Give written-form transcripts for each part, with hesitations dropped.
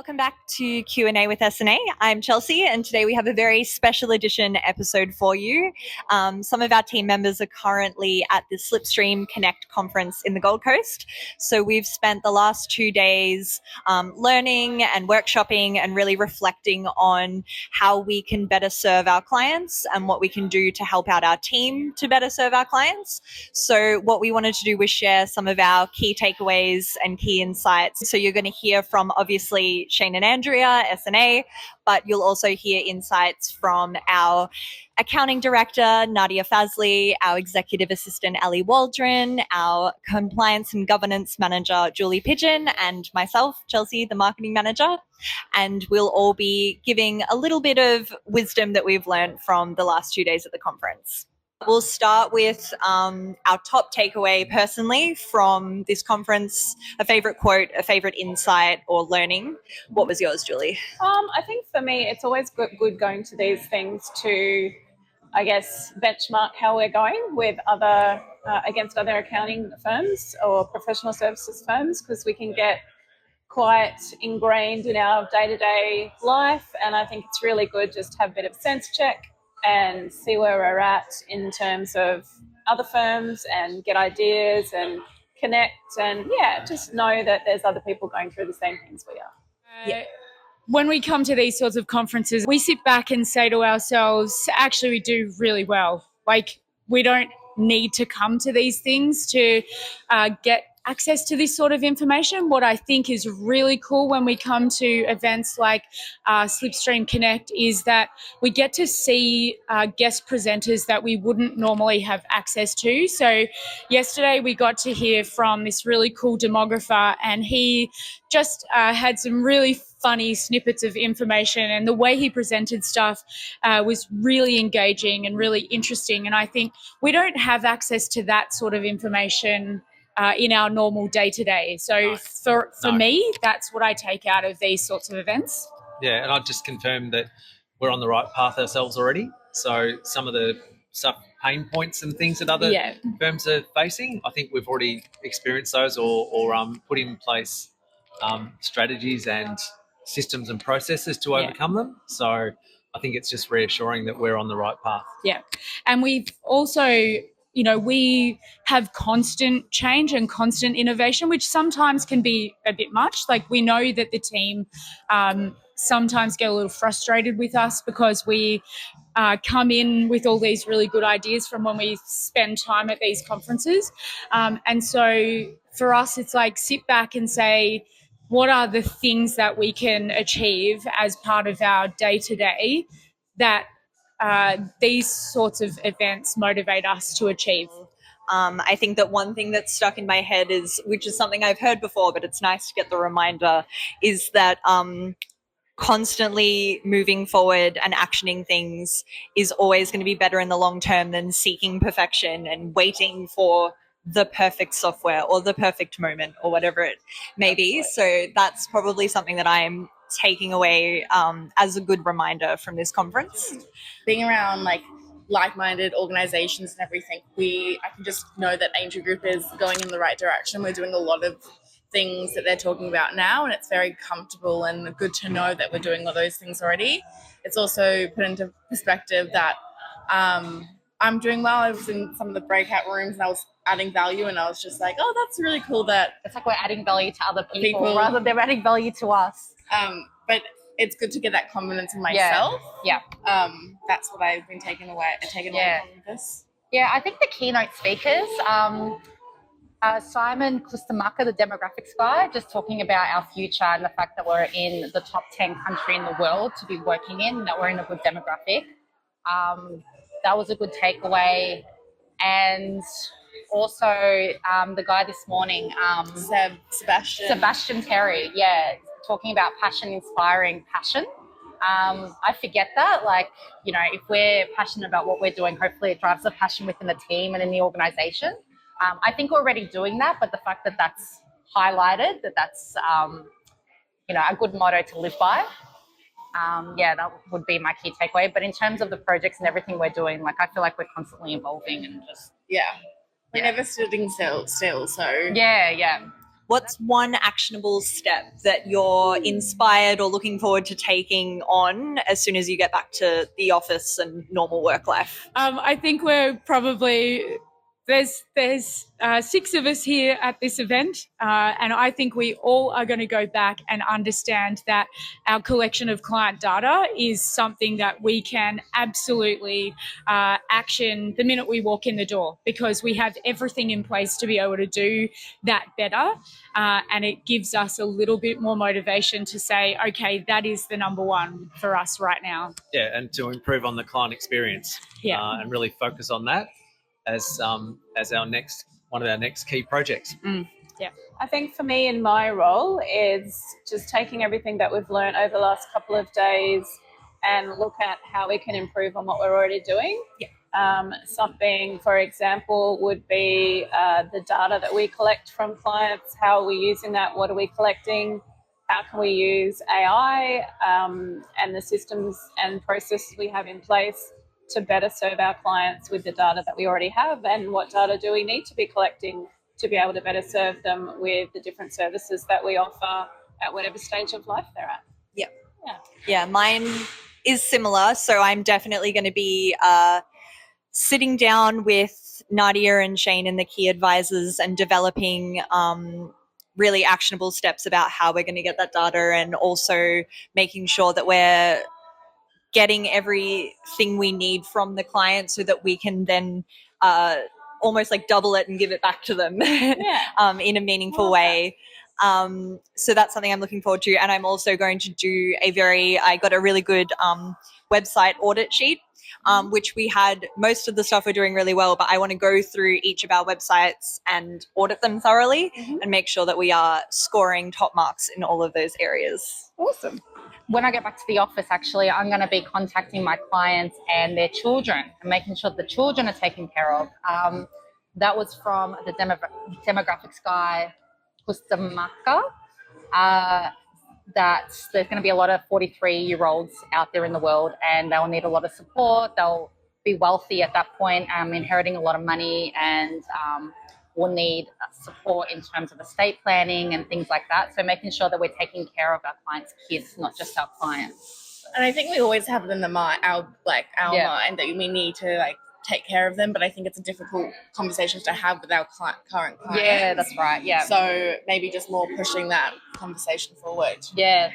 Welcome back to Q&A with S&A. I'm Chelsea, and today we have a very special edition episode for you. Some of our team members are currently at the Slipstream Connect Conference in the Gold Coast. So we've spent the last 2 days learning and workshopping and really reflecting on how we can better serve our clients and what we can do to help out our team to better serve our clients. So what we wanted to do was share some of our key takeaways and key insights. So you're going to hear from obviously Shane and Andrea, S&A, but you'll also hear insights from our accounting director, Nadia Fazli, our executive assistant, Ali Waldron, our compliance and governance manager, Julie Pigeon, and myself, Chelsea, the marketing manager. And we'll all be giving a little bit of wisdom that we've learned from the last 2 days at the conference. We'll start with our top takeaway personally from this conference, a favorite quote, a favorite insight or learning. What was yours, Julie? I think for me, it's always good going to these things to, I guess, benchmark how we're going with against other accounting firms or professional services firms, because we can get quite ingrained in our day-to-day life. And I think it's really good just to have a bit of sense check and see where we're at in terms of other firms and get ideas and connect and just know that there's other people going through the same things we are. When we come to these sorts of conferences, we sit back and say to ourselves, actually, we do really well. Like, we don't need to come to these things to get access to this sort of information. What I think is really cool when we come to events like Slipstream Connect is that we get to see guest presenters that we wouldn't normally have access to. So yesterday we got to hear from this really cool demographer, and he just had some really funny snippets of information, and the way he presented stuff was really engaging and really interesting. And I think we don't have access to that sort of information in our normal day-to-day. So for me, that's what I take out of these sorts of events. Yeah, and I've just confirmed that we're on the right path ourselves already. So some of the pain points and things that other firms are facing, I think we've already experienced those or put in place strategies and systems and processes to overcome them. So I think it's just reassuring that we're on the right path. Yeah, and we've also... we have constant change and constant innovation, which sometimes can be a bit much. Like, we know that the team sometimes get a little frustrated with us because we come in with all these really good ideas from when we spend time at these conferences. And so for us, it's like sit back and say, what are the things that we can achieve as part of our day-to-day that these sorts of events motivate us to achieve. I think that one thing that's stuck in my head is, which is something I've heard before, but it's nice to get the reminder, is that constantly moving forward and actioning things is always going to be better in the long term than seeking perfection and waiting for the perfect software or the perfect moment or whatever it may be. So that's probably something that I'm taking away as a good reminder from this conference. Being around like-minded organizations and everything, I can just know that Aintree Group is going in the right direction. We're doing a lot of things that they're talking about now, and it's very comfortable and good to know that we're doing all those things already. It's also put into perspective that I'm doing well. I was in some of the breakout rooms and I was adding value, and I was just like, oh, that's really cool that it's like we're adding value to other people rather than they're adding value to us. But it's good to get that confidence in myself. Yeah. That's what I've been taking away from this. Yeah, I think the keynote speakers, Simon Kustamaka, the demographics guy, just talking about our future and the fact that we're in the top 10 country in the world to be working in, that we're in a good demographic. That was a good takeaway. And also the guy this morning, Sebastian Terry, talking about passion, inspiring passion. I forget that, if we're passionate about what we're doing, hopefully it drives the passion within the team and in the organization. I think we're already doing that, but the fact that that's highlighted, that's a good motto to live by. That would be my key takeaway. But in terms of the projects and everything we're doing, I feel like we're constantly evolving and just... We're never sitting still, so... Yeah. what's one actionable step that you're inspired or looking forward to taking on as soon as you get back to the office and normal work life? I think we're probably there's 6 of us here at this event, and I think we all are going to go back and understand that our collection of client data is something that we can absolutely action the minute we walk in the door, because we have everything in place to be able to do that better, and it gives us a little bit more motivation to say, okay, that is the number one for us right now. Yeah, and to improve on the client experience, and really focus on that as our next one of our next key projects. I think for me in my role is just taking everything that we've learned over the last couple of days and look at how we can improve on what we're already doing. Something, for example, would be the data that we collect from clients. How are we using that? What are we collecting? How can we use AI and the systems and processes we have in place to better serve our clients with the data that we already have? And what data do we need to be collecting to be able to better serve them with the different services that we offer at whatever stage of life they're at? Yeah, mine is similar. So I'm definitely going to be sitting down with Nadia and Shane and the key advisors and developing really actionable steps about how we're going to get that data, and also making sure that we're getting everything we need from the client so that we can then almost like double it and give it back to them in a meaningful way. So that's something I'm looking forward to. And I'm also going to do I got a really good website audit sheet, which we had most of the stuff we're doing really well, but I want to go through each of our websites and audit them thoroughly and make sure that we are scoring top marks in all of those areas. Awesome. When I get back to the office, actually, I'm going to be contacting my clients and their children and making sure the children are taken care of. That was from the demographics guy, Kustamaka, that there's going to be a lot of 43-year-olds out there in the world, and they'll need a lot of support. They'll be wealthy at that point, inheriting a lot of money, and will need support in terms of estate planning and things like that. So making sure that we're taking care of our clients' kids, not just our clients. And I think we always have it in our mind that we need to take care of them, but I think it's a difficult conversation to have with our current clients. Yeah, that's right. Yeah. So maybe just more pushing that conversation forward. Yeah.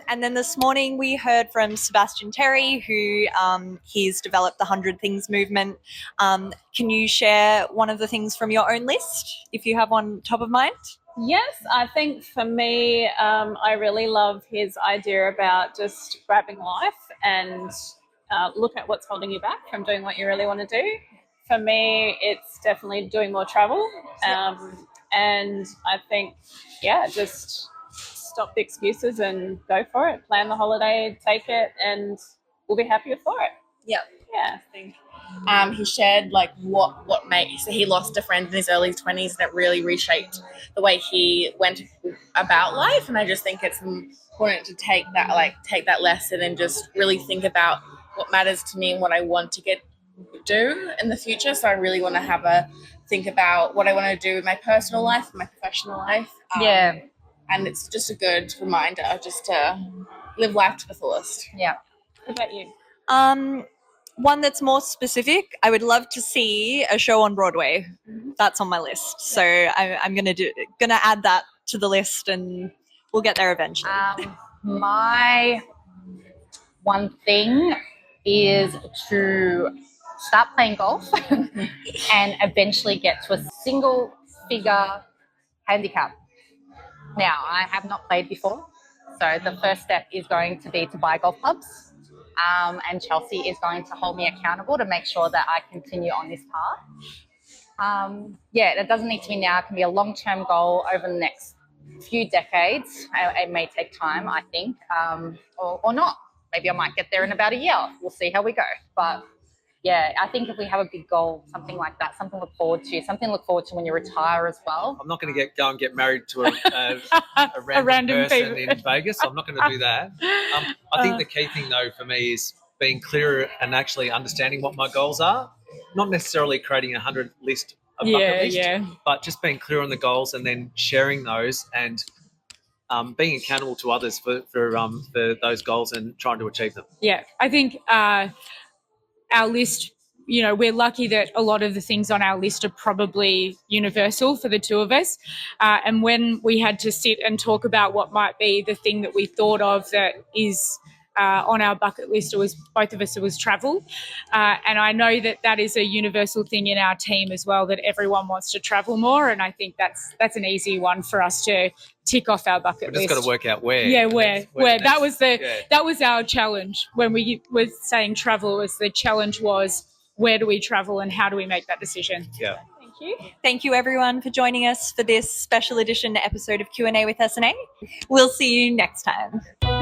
And then this morning we heard from Sebastian Terry, who he's developed the 100 Things movement. Can you share one of the things from your own list, if you have one top of mind? Yes, I think for me, I really love his idea about just grabbing life and look at what's holding you back from doing what you really want to do. For me, it's definitely doing more travel. And I think, just stop the excuses and go for it. Plan the holiday, take it, and we'll be happier for it. Yeah. Yeah, I think. He shared what made, so he lost a friend in his early 20s, and it really reshaped the way he went about life. And I just think it's important to take that lesson and just really think about what matters to me and what I want to do in the future. So I really want to think about what I want to do with my personal life, my professional life. And it's just a good reminder just to live life to the fullest. Yeah. What about you? One that's more specific, I would love to see a show on Broadway. That's on my list. So I'm gonna add that to the list, and we'll get there eventually. My one thing is to start playing golf and eventually get to a single figure handicap. Now, I have not played before, so the first step is going to be to buy golf clubs, and Chelsea is going to hold me accountable to make sure that I continue on this path. It doesn't need to be now. It can be a long-term goal over the next few decades. It may take time, I think, or not. Maybe I might get there in about a year. We'll see how we go. But I think if we have a big goal, something like that, something to look forward to when you retire as well. I'm not going to go and get married to a random person in Vegas. I'm not going to do that. I think the key thing, though, for me is being clearer and actually understanding what my goals are, not necessarily creating a 100 list bucket list. Yeah. But just being clear on the goals and then sharing those and being accountable to others for those goals and trying to achieve them. Yeah, I think our list, we're lucky that a lot of the things on our list are probably universal for the two of us. And when we had to sit and talk about what might be the thing that we thought of that is on our bucket list, both of us, it was travel. And I know that is a universal thing in our team as well, that everyone wants to travel more. And I think that's an easy one for us to tick off our bucket list. We've just got to work out where. Yeah, where. That was our challenge when we were saying travel. The challenge was, where do we travel and how do we make that decision? Yeah. Thank you. Thank you, everyone, for joining us for this special edition episode of Q&A with S&A. We'll see you next time.